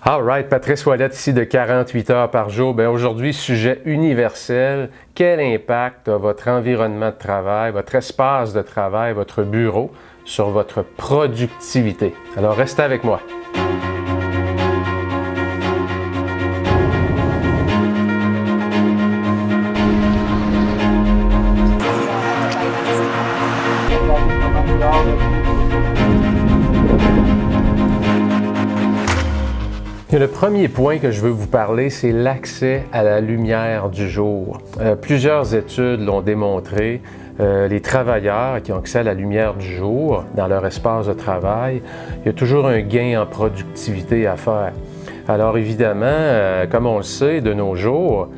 All right, Patrice Ouellette ici de 48 heures par jour. Bien, aujourd'hui, sujet universel. Quel impact a votre environnement de travail, votre espace de travail, votre bureau sur votre productivité? Alors, restez avec moi. Et le premier point que je veux vous parler, c'est l'accès à la lumière du jour. Plusieurs études l'ont démontré. Les travailleurs qui ont accès à la lumière du jour dans leur espace de travail, il y a toujours un gain en productivité à faire. Alors évidemment, comme on le sait de nos jours,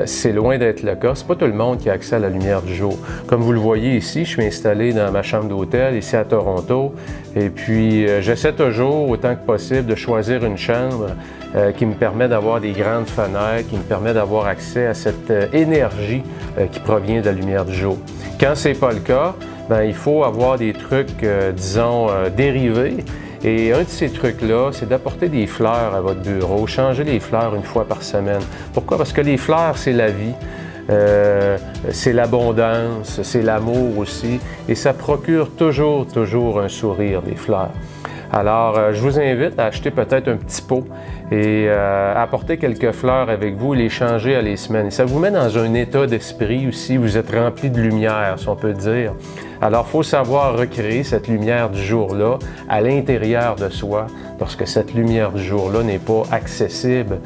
c'est loin d'être le cas. C'est pas tout le monde qui a accès à la lumière du jour. Comme vous le voyez ici, je suis installé dans ma chambre d'hôtel ici à Toronto et puis j'essaie toujours autant que possible de choisir une chambre qui me permet d'avoir des grandes fenêtres, qui me permet d'avoir accès à cette énergie qui provient de la lumière du jour. Quand c'est pas le cas, bien, il faut avoir des trucs, dérivés. Et un de ces trucs-là, c'est d'apporter des fleurs à votre bureau. Changez les fleurs une fois par semaine. Pourquoi? Parce que les fleurs, c'est la vie, c'est l'abondance, c'est l'amour aussi. Et ça procure toujours un sourire, des fleurs. Alors, je vous invite à acheter peut-être un petit pot et à apporter quelques fleurs avec vous et les changer à les semaines. Et ça vous met dans un état d'esprit aussi, vous êtes rempli de lumière, si on peut dire. Alors, il faut savoir recréer cette lumière du jour-là à l'intérieur de soi, lorsque cette lumière du jour-là n'est pas accessible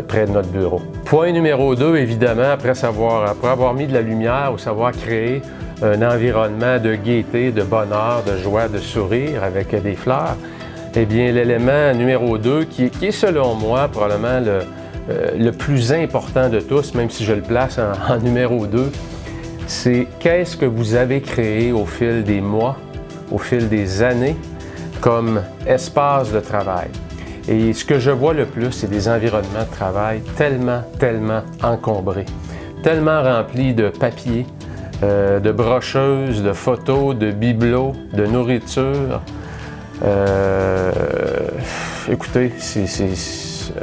près de notre bureau. Point numéro 2, évidemment, après avoir mis de la lumière ou savoir créer un environnement de gaieté, de bonheur, de joie, de sourire avec des fleurs, eh bien, l'élément numéro 2, qui est selon moi probablement le plus important de tous, même si je le place en numéro 2, c'est qu'est-ce que vous avez créé au fil des mois, au fil des années, comme espace de travail. Et ce que je vois le plus, c'est des environnements de travail tellement encombrés, tellement remplis de papier, de brocheuses, de photos, de bibelots, de nourriture. Écoutez,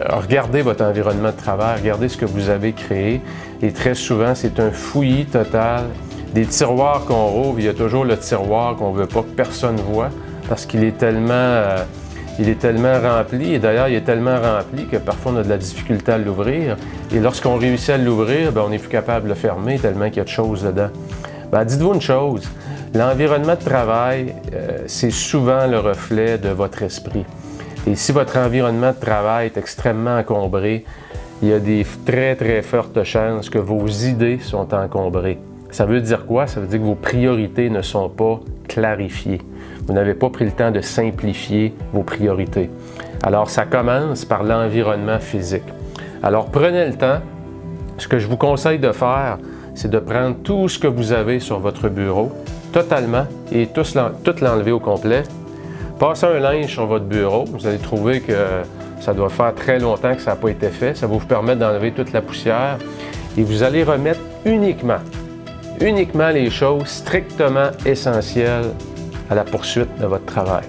regardez votre environnement de travail, regardez ce que vous avez créé. Et très souvent, c'est un fouillis total. Des tiroirs qu'on rouvre, il y a toujours le tiroir qu'on ne veut pas que personne voit parce qu'il est tellement rempli. Et d'ailleurs, il est tellement rempli que parfois on a de la difficulté à l'ouvrir. Et lorsqu'on réussit à l'ouvrir, bien, on n'est plus capable de le fermer tellement qu'il y a de choses dedans. Bien, dites-vous une chose, l'environnement de travail, c'est souvent le reflet de votre esprit. Et si votre environnement de travail est extrêmement encombré, il y a des très fortes chances que vos idées sont encombrées. Ça veut dire quoi? Ça veut dire que vos priorités ne sont pas clarifiées. Vous n'avez pas pris le temps de simplifier vos priorités. Alors, ça commence par l'environnement physique. Alors, prenez le temps. Ce que je vous conseille de faire, c'est de prendre tout ce que vous avez sur votre bureau, totalement, et tout l'enlever au complet. Passez un linge sur votre bureau. Vous allez trouver que ça doit faire très longtemps que ça n'a pas été fait. Ça va vous permettre d'enlever toute la poussière. Et vous allez remettre uniquement les choses strictement essentielles à la poursuite de votre travail.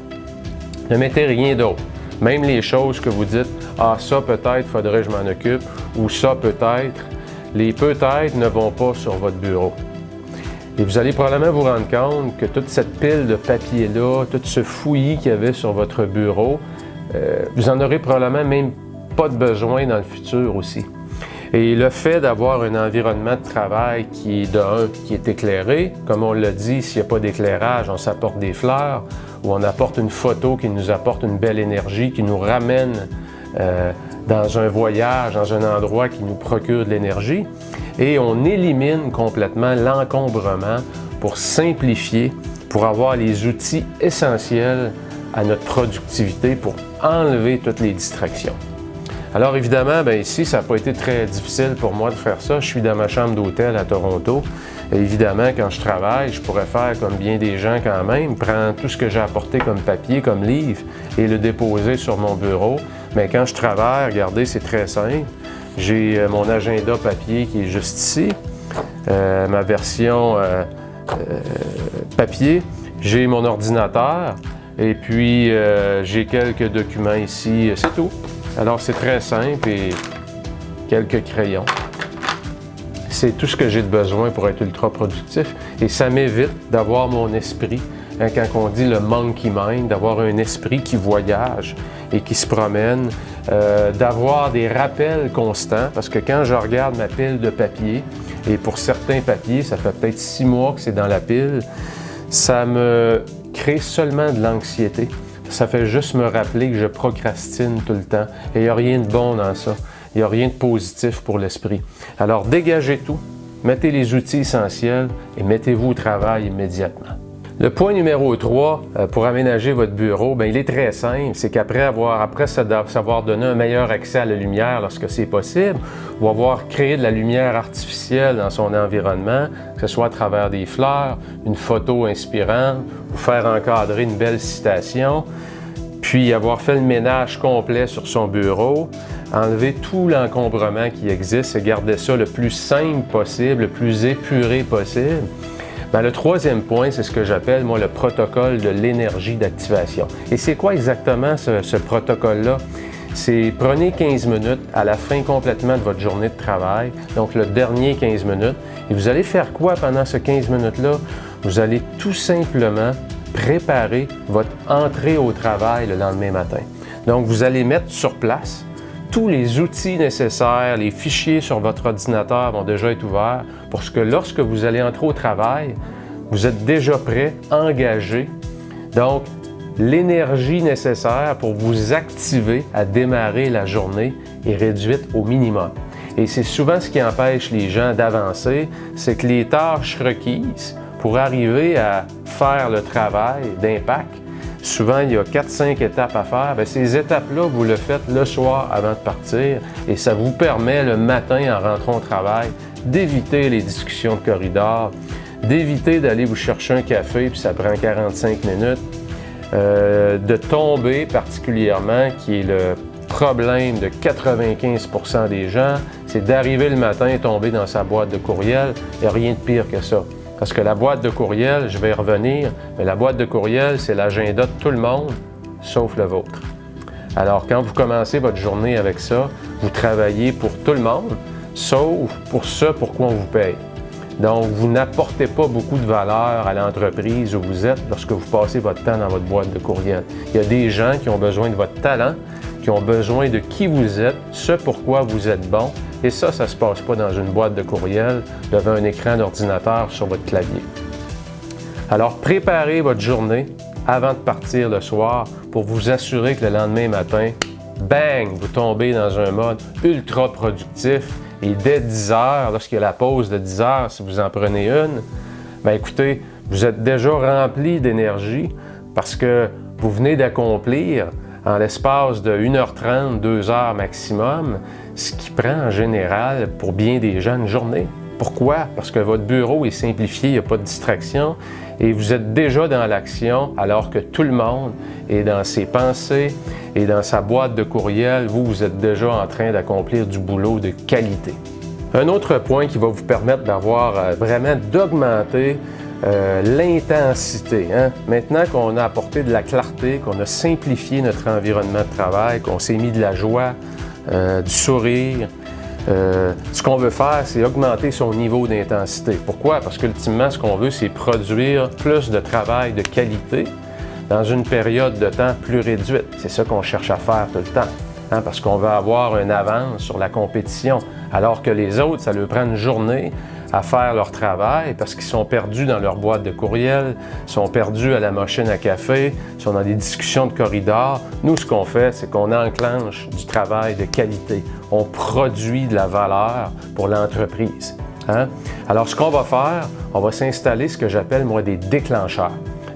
Ne mettez rien d'autre. Même les choses que vous dites, « Ah, ça peut-être, faudrait que je m'en occupe » ou « Ça peut-être », les « peut-être » ne vont pas sur votre bureau. Et vous allez probablement vous rendre compte que toute cette pile de papier-là, tout ce fouillis qu'il y avait sur votre bureau, vous en aurez probablement même pas de besoin dans le futur aussi. Et le fait d'avoir un environnement de travail qui est éclairé, comme on l'a dit, s'il n'y a pas d'éclairage, on s'apporte des fleurs ou on apporte une photo qui nous apporte une belle énergie, qui nous ramène dans un voyage, dans un endroit qui nous procure de l'énergie. Et on élimine complètement l'encombrement pour simplifier, pour avoir les outils essentiels à notre productivité, pour enlever toutes les distractions. Alors évidemment, bien ici, ça n'a pas été très difficile pour moi de faire ça. Je suis dans ma chambre d'hôtel à Toronto. Et évidemment, quand je travaille, je pourrais faire comme bien des gens quand même, prendre tout ce que j'ai apporté comme papier, comme livre, et le déposer sur mon bureau. Mais quand je travaille, regardez, c'est très simple. J'ai mon agenda papier qui est juste ici, ma version papier. J'ai mon ordinateur. Et puis, j'ai quelques documents ici, c'est tout. Alors, c'est très simple et quelques crayons. C'est tout ce que j'ai de besoin pour être ultra productif et ça m'évite d'avoir mon esprit, hein, quand on dit le monkey mind, d'avoir un esprit qui voyage et qui se promène, d'avoir des rappels constants parce que quand je regarde ma pile de papier, et pour certains papiers, ça fait peut-être 6 mois que c'est dans la pile, ça me crée seulement de l'anxiété. Ça fait juste me rappeler que je procrastine tout le temps et il n'y a rien de bon dans ça. Il n'y a rien de positif pour l'esprit. Alors, dégagez tout, mettez les outils essentiels et mettez-vous au travail immédiatement. Le point numéro 3 pour aménager votre bureau, bien, il est très simple. C'est qu'après savoir donner un meilleur accès à la lumière lorsque c'est possible, ou avoir créé de la lumière artificielle dans son environnement, que ce soit à travers des fleurs, une photo inspirante, ou faire encadrer une belle citation, puis avoir fait le ménage complet sur son bureau, enlever tout l'encombrement qui existe et garder ça le plus simple possible, le plus épuré possible. Bien, le troisième point, c'est ce que j'appelle, moi, le protocole de l'énergie d'activation. Et c'est quoi exactement ce protocole-là? C'est prenez 15 minutes à la fin complètement de votre journée de travail, donc le dernier 15 minutes, et vous allez faire quoi pendant ce 15 minutes-là? Vous allez tout simplement préparer votre entrée au travail le lendemain matin. Donc, vous allez mettre sur place tous les outils nécessaires, les fichiers sur votre ordinateur vont déjà être ouverts pour que lorsque vous allez entrer au travail, vous êtes déjà prêt, engagé. Donc, l'énergie nécessaire pour vous activer à démarrer la journée est réduite au minimum. Et c'est souvent ce qui empêche les gens d'avancer, c'est que les tâches requises pour arriver à faire le travail d'impact, souvent, il y a 4-5 étapes à faire. Bien, ces étapes-là, vous le faites le soir avant de partir et ça vous permet le matin, en rentrant au travail, d'éviter les discussions de corridor, d'éviter d'aller vous chercher un café puis ça prend 45 minutes, de tomber particulièrement, qui est le problème de 95% des gens, c'est d'arriver le matin et tomber dans sa boîte de courriel. Il n'y a rien de pire que ça. Parce que la boîte de courriel, je vais y revenir, mais la boîte de courriel, c'est l'agenda de tout le monde, sauf le vôtre. Alors, quand vous commencez votre journée avec ça, vous travaillez pour tout le monde, sauf pour ce pour quoi on vous paye. Donc, vous n'apportez pas beaucoup de valeur à l'entreprise où vous êtes lorsque vous passez votre temps dans votre boîte de courriel. Il y a des gens qui ont besoin de votre talent, qui ont besoin de qui vous êtes, ce pourquoi vous êtes bon. Et ça ne se passe pas dans une boîte de courriel devant un écran d'ordinateur sur votre clavier. Alors, préparez votre journée avant de partir le soir pour vous assurer que le lendemain matin, bang, vous tombez dans un mode ultra productif. Et dès 10 heures, lorsqu'il y a la pause de 10 heures, si vous en prenez une, bien écoutez, vous êtes déjà rempli d'énergie parce que vous venez d'accomplir en l'espace de 1h30, 2 heures maximum, ce qui prend en général pour bien des gens une journée. Pourquoi? Parce que votre bureau est simplifié, il n'y a pas de distraction et vous êtes déjà dans l'action alors que tout le monde est dans ses pensées et dans sa boîte de courriel. Vous êtes déjà en train d'accomplir du boulot de qualité. Un autre point qui va vous permettre d'avoir vraiment d'augmenter l'intensité. Hein? Maintenant qu'on a apporté de la clarté, qu'on a simplifié notre environnement de travail, qu'on s'est mis de la joie, du sourire, ce qu'on veut faire, c'est augmenter son niveau d'intensité. Pourquoi? Parce qu'ultimement, ce qu'on veut, c'est produire plus de travail de qualité dans une période de temps plus réduite. C'est ça qu'on cherche à faire tout le temps, hein? Parce qu'on veut avoir une avance sur la compétition, alors que les autres, ça leur prend une journée à faire leur travail parce qu'ils sont perdus dans leur boîte de courriel, sont perdus à la machine à café, sont dans des discussions de corridor. Nous, ce qu'on fait, c'est qu'on enclenche du travail de qualité. On produit de la valeur pour l'entreprise. Hein? Alors, ce qu'on va faire, on va s'installer ce que j'appelle, moi, des déclencheurs.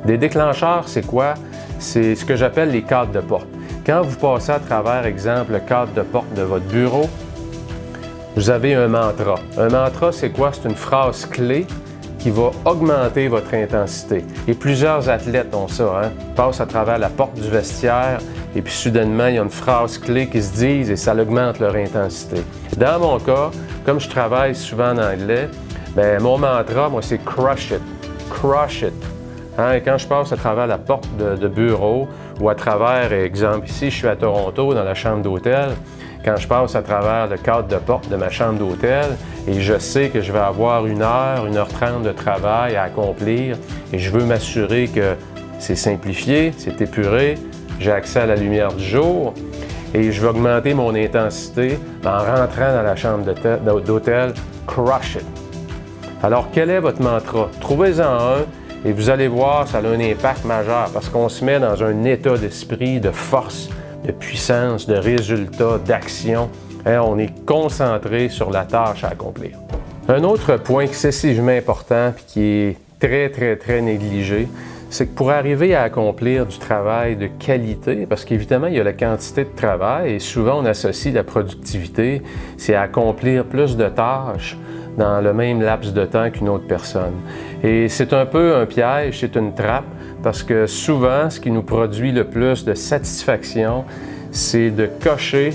Des déclencheurs, c'est quoi? C'est ce que j'appelle les cadres de porte. Quand vous passez à travers, exemple, le cadre de porte de votre bureau, vous avez un mantra. Un mantra, c'est quoi? C'est une phrase clé qui va augmenter votre intensité. Et plusieurs athlètes ont ça, hein? Ils passent à travers la porte du vestiaire et puis soudainement, il y a une phrase clé qui se dit et ça augmente leur intensité. Dans mon cas, comme je travaille souvent en anglais, bien, mon mantra, moi, c'est « crush it ». Crush it. Et quand je passe à travers la porte de bureau ou à travers, exemple ici, je suis à Toronto dans la chambre d'hôtel, quand je passe à travers le cadre de porte de ma chambre d'hôtel et je sais que je vais avoir 1h30 de travail à accomplir et je veux m'assurer que c'est simplifié, c'est épuré, j'ai accès à la lumière du jour et je vais augmenter mon intensité en rentrant dans la chambre d'hôtel, crush it. Alors, quel est votre mantra? Trouvez-en un et vous allez voir, ça a un impact majeur parce qu'on se met dans un état d'esprit, de force, de puissance, de résultat, d'action. On est concentré sur la tâche à accomplir. Un autre point excessivement important et qui est très négligé, c'est que pour arriver à accomplir du travail de qualité, parce qu'évidemment, il y a la quantité de travail et souvent on associe la productivité, c'est à accomplir plus de tâches dans le même laps de temps qu'une autre personne. Et c'est un peu un piège, c'est une trappe, parce que souvent, ce qui nous produit le plus de satisfaction, c'est de cocher,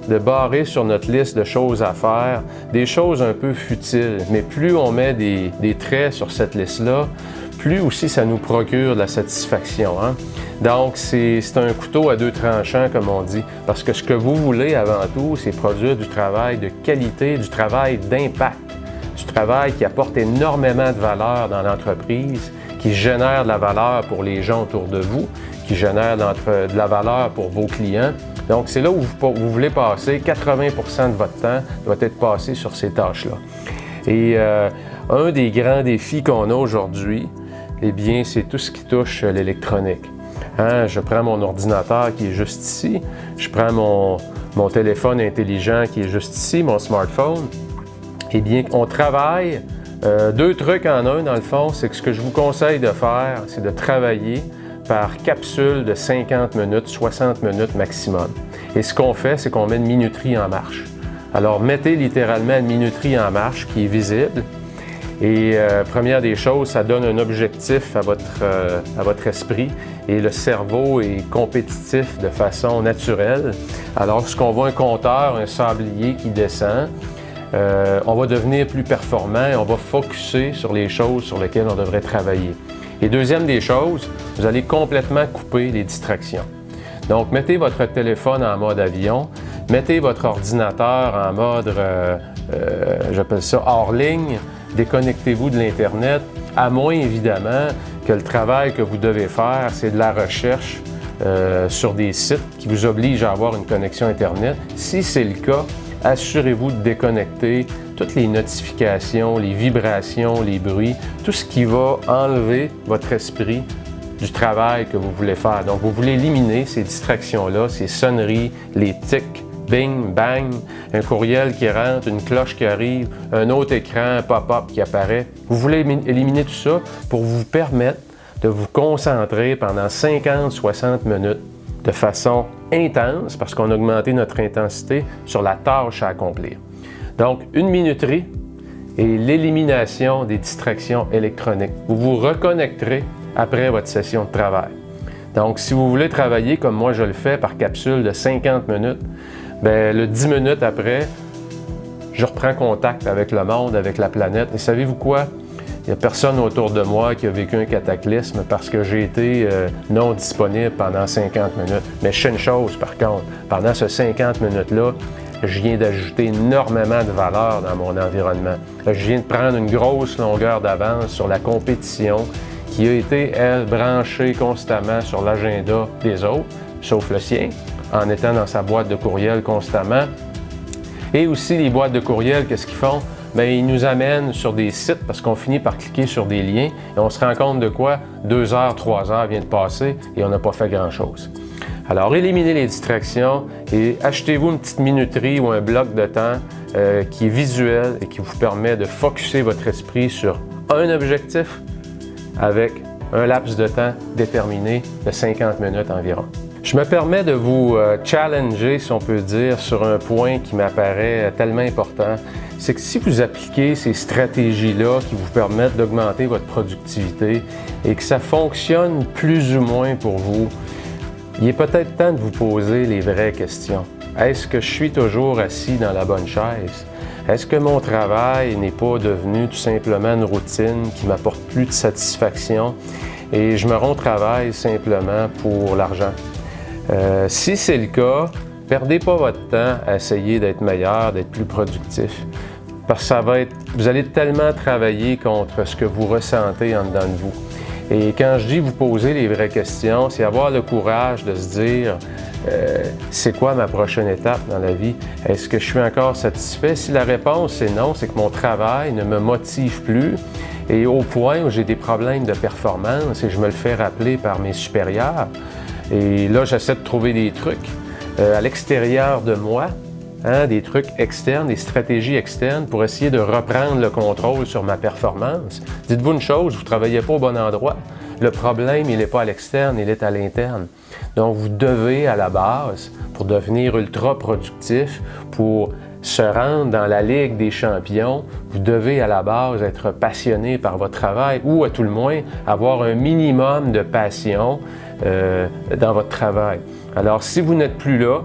de barrer sur notre liste de choses à faire, des choses un peu futiles. Mais plus on met des traits sur cette liste-là, plus aussi ça nous procure de la satisfaction. Donc, c'est un couteau à deux tranchants, comme on dit, parce que ce que vous voulez avant tout, c'est produire du travail de qualité, du travail d'impact, du travail qui apporte énormément de valeur dans l'entreprise, qui génère de la valeur pour les gens autour de vous, qui génère de la valeur pour vos clients. Donc, c'est là où vous voulez passer. 80% de votre temps doit être passé sur ces tâches-là. Et un des grands défis qu'on a aujourd'hui, eh bien, c'est tout ce qui touche l'électronique. Je prends mon ordinateur qui est juste ici, je prends mon téléphone intelligent qui est juste ici, mon smartphone. Eh bien, on travaille deux trucs en un, dans le fond, c'est que ce que je vous conseille de faire, c'est de travailler par capsule de 50 minutes, 60 minutes maximum. Et ce qu'on fait, c'est qu'on met une minuterie en marche. Alors, mettez littéralement une minuterie en marche qui est visible. Et première des choses, ça donne un objectif à votre esprit et le cerveau est compétitif de façon naturelle. Alors, lorsqu'on voit un compteur, un sablier qui descend, on va devenir plus performant et on va focusser sur les choses sur lesquelles on devrait travailler. Et deuxième des choses, vous allez complètement couper les distractions. Donc, mettez votre téléphone en mode avion, mettez votre ordinateur en mode, j'appelle ça hors ligne, déconnectez-vous de l'Internet, à moins évidemment que le travail que vous devez faire, c'est de la recherche sur des sites qui vous obligent à avoir une connexion Internet. Si c'est le cas, assurez-vous de déconnecter toutes les notifications, les vibrations, les bruits, tout ce qui va enlever votre esprit du travail que vous voulez faire. Donc, vous voulez éliminer ces distractions-là, ces sonneries, les tics, bing, bang, un courriel qui rentre, une cloche qui arrive, un autre écran, un pop-up qui apparaît. Vous voulez éliminer tout ça pour vous permettre de vous concentrer pendant 50-60 minutes de façon intense, parce qu'on a augmenté notre intensité sur la tâche à accomplir. Donc, une minuterie et l'élimination des distractions électroniques. Vous vous reconnecterez après votre session de travail. Donc, si vous voulez travailler comme moi je le fais par capsule de 50 minutes, bien, le 10 minutes après, je reprends contact avec le monde, avec la planète. Et savez-vous quoi? Il n'y a personne autour de moi qui a vécu un cataclysme parce que j'ai été non disponible pendant 50 minutes. Mais je sais une chose, par contre, pendant ces 50 minutes-là, je viens d'ajouter énormément de valeur dans mon environnement. Je viens de prendre une grosse longueur d'avance sur la compétition qui a été, elle, branchée constamment sur l'agenda des autres, sauf le sien, en étant dans sa boîte de courriel constamment. Et aussi, les boîtes de courriel, qu'est-ce qu'ils font? Bien, ils nous amènent sur des sites parce qu'on finit par cliquer sur des liens et on se rend compte de quoi? 2 heures, 3 heures viennent de passer et on n'a pas fait grand-chose. Alors, éliminez les distractions et achetez-vous une petite minuterie ou un bloc de temps qui est visuel et qui vous permet de focusser votre esprit sur un objectif avec un laps de temps déterminé de 50 minutes environ. Je me permets de vous challenger, si on peut dire, sur un point qui m'apparaît tellement important. C'est que si vous appliquez ces stratégies-là qui vous permettent d'augmenter votre productivité et que ça fonctionne plus ou moins pour vous, il est peut-être temps de vous poser les vraies questions. Est-ce que je suis toujours assis dans la bonne chaise? Est-ce que mon travail n'est pas devenu tout simplement une routine qui m'apporte plus de satisfaction? et je me rends au travail simplement pour l'argent. Si c'est le cas, perdez pas votre temps à essayer d'être meilleur, d'être plus productif. Parce que vous allez tellement travailler contre ce que vous ressentez en dedans de vous. Et quand je dis vous poser les vraies questions, c'est avoir le courage de se dire c'est quoi ma prochaine étape dans la vie? Est-ce que je suis encore satisfait? Si la réponse est non, c'est que mon travail ne me motive plus et au point où j'ai des problèmes de performance et je me le fais rappeler par mes supérieurs. Et là, j'essaie de trouver des trucs à l'extérieur de moi, des trucs externes, des stratégies externes pour essayer de reprendre le contrôle sur ma performance. Dites-vous une chose, vous ne travaillez pas au bon endroit. Le problème, il n'est pas à l'externe, il est à l'interne. Donc, vous devez, à la base, pour devenir ultra productif, pour se rendre dans la Ligue des champions, vous devez, à la base, être passionné par votre travail ou, à tout le moins, avoir un minimum de passion dans votre travail. Alors, si vous n'êtes plus là,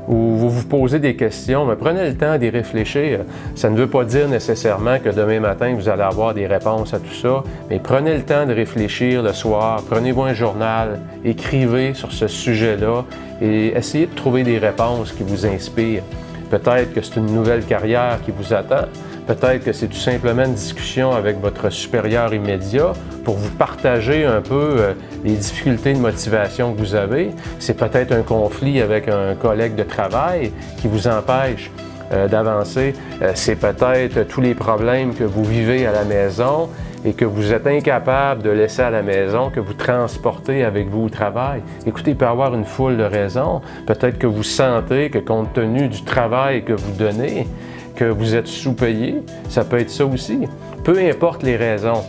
ou vous vous posez des questions, mais prenez le temps d'y réfléchir. Ça ne veut pas dire nécessairement que demain matin, vous allez avoir des réponses à tout ça, mais prenez le temps de réfléchir le soir, prenez-vous un journal, écrivez sur ce sujet-là et essayez de trouver des réponses qui vous inspirent. Peut-être que c'est une nouvelle carrière qui vous attend, peut-être que c'est tout simplement une discussion avec votre supérieur immédiat pour vous partager un peu les difficultés de motivation que vous avez. C'est peut-être un conflit avec un collègue de travail qui vous empêche d'avancer. C'est peut-être tous les problèmes que vous vivez à la maison et que vous êtes incapable de laisser à la maison, que vous transportez avec vous au travail. Écoutez, il peut y avoir une foule de raisons. Peut-être que vous sentez que compte tenu du travail que vous donnez, que vous êtes sous-payé, ça peut être ça aussi. Peu importe les raisons.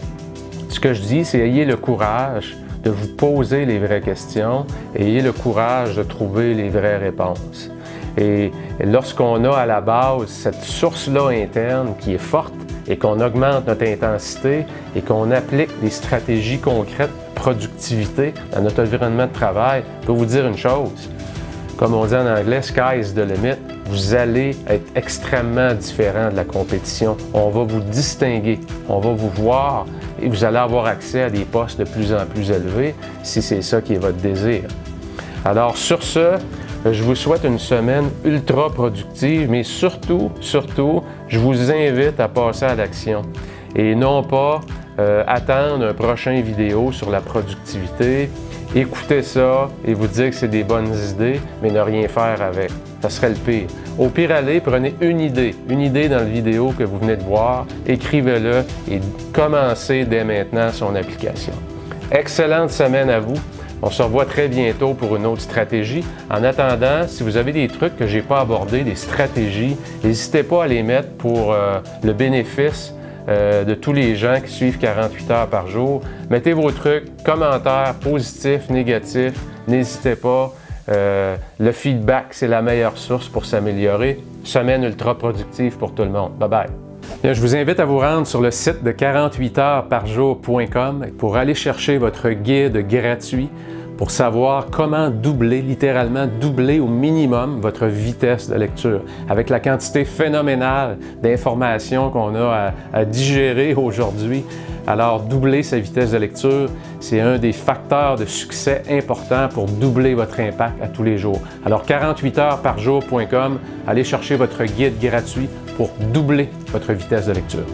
Ce que je dis, c'est ayez le courage de vous poser les vraies questions et ayez le courage de trouver les vraies réponses. Et lorsqu'on a à la base cette source-là interne qui est forte et qu'on augmente notre intensité et qu'on applique des stratégies concrètes de productivité dans notre environnement de travail, je peux vous dire une chose. Comme on dit en anglais, sky's the limit. Vous allez être extrêmement différent de la compétition. On va vous distinguer, on va vous voir et vous allez avoir accès à des postes de plus en plus élevés si c'est ça qui est votre désir. Alors sur ce, je vous souhaite une semaine ultra productive, mais surtout, je vous invite à passer à l'action et non pas attendre un prochain vidéo sur la productivité, écouter ça et vous dire que c'est des bonnes idées, mais ne rien faire avec. Ça serait le pire. Au pire, allez, prenez une idée dans la vidéo que vous venez de voir, écrivez-le et commencez dès maintenant son application. Excellente semaine à vous. On se revoit très bientôt pour une autre stratégie. En attendant, si vous avez des trucs que je n'ai pas abordés, des stratégies, n'hésitez pas à les mettre pour le bénéfice de tous les gens qui suivent 48 heures par jour. Mettez vos trucs, commentaires positifs, négatifs, n'hésitez pas. Le feedback, c'est la meilleure source pour s'améliorer. Semaine ultra productive pour tout le monde. Bye bye! Bien, je vous invite à vous rendre sur le site de 48heuresparjour.com pour aller chercher votre guide gratuit pour savoir comment doubler, littéralement doubler au minimum votre vitesse de lecture. Avec la quantité phénoménale d'informations qu'on a à digérer aujourd'hui, alors doubler sa vitesse de lecture, c'est un des facteurs de succès importants pour doubler votre impact à tous les jours. Alors 48heuresparjour.com, allez chercher votre guide gratuit pour doubler votre vitesse de lecture.